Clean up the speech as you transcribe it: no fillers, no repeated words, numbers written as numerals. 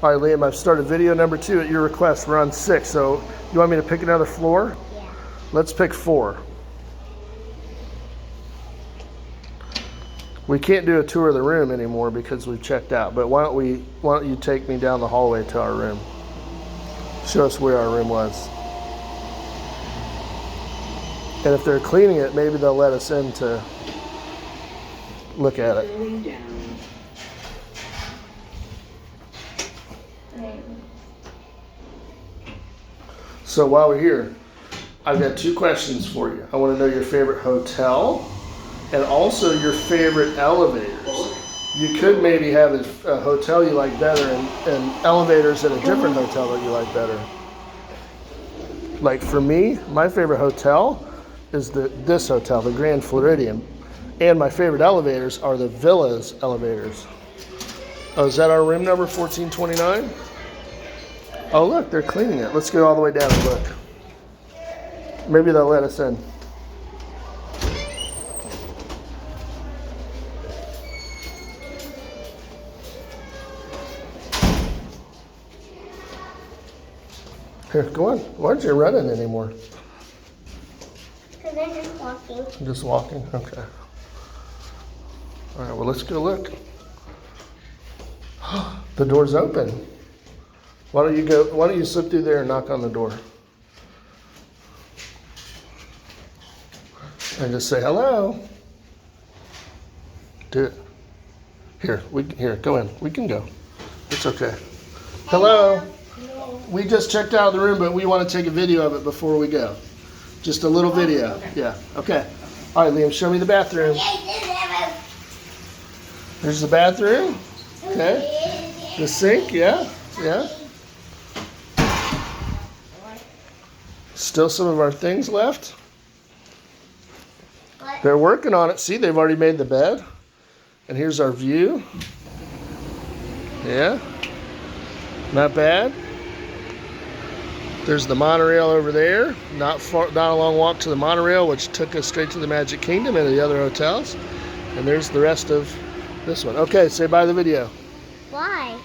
All right, Liam, I've started video number 2 at your request. We're on 6, so you want me to pick another floor? Yeah. Let's pick 4. We can't do a tour of the room anymore because we've checked out, but why don't you take me down the hallway to our room? Show us where our room was. And if they're cleaning it, maybe they'll let us in to look at it. So while we're here, I've got 2 questions for you. I want to know your favorite hotel and also your favorite elevators. You could maybe have a hotel you like better and elevators at a different hotel that you like better. Like for me, my favorite hotel is this hotel, the Grand Floridian. And my favorite elevators are the Villas elevators. Oh, is that our room number, 1429? Oh, look, they're cleaning it. Let's go all the way down and look. Maybe they'll let us in. Here, go on. Why aren't you running anymore? Because I'm just walking. Just walking? Okay. All right, well, let's go look. The door's open. Why don't you slip through there and knock on the door? And just say hello. Do it. Here, go in. We can go. It's okay. Hello. We just checked out of the room, but we want to take a video of it before we go. Just a little video. Okay. Yeah. Okay. All right, Liam, show me the bathroom. There's the bathroom. Okay. The sink. Yeah. Yeah. Still some of our things left. They're working on it. See, they've already made the bed. And here's our view. Yeah. Not bad. There's the monorail over there. Not a long walk to the monorail, which took us straight to the Magic Kingdom and the other hotels. And there's the rest of this one. Okay, say bye to the video. Why?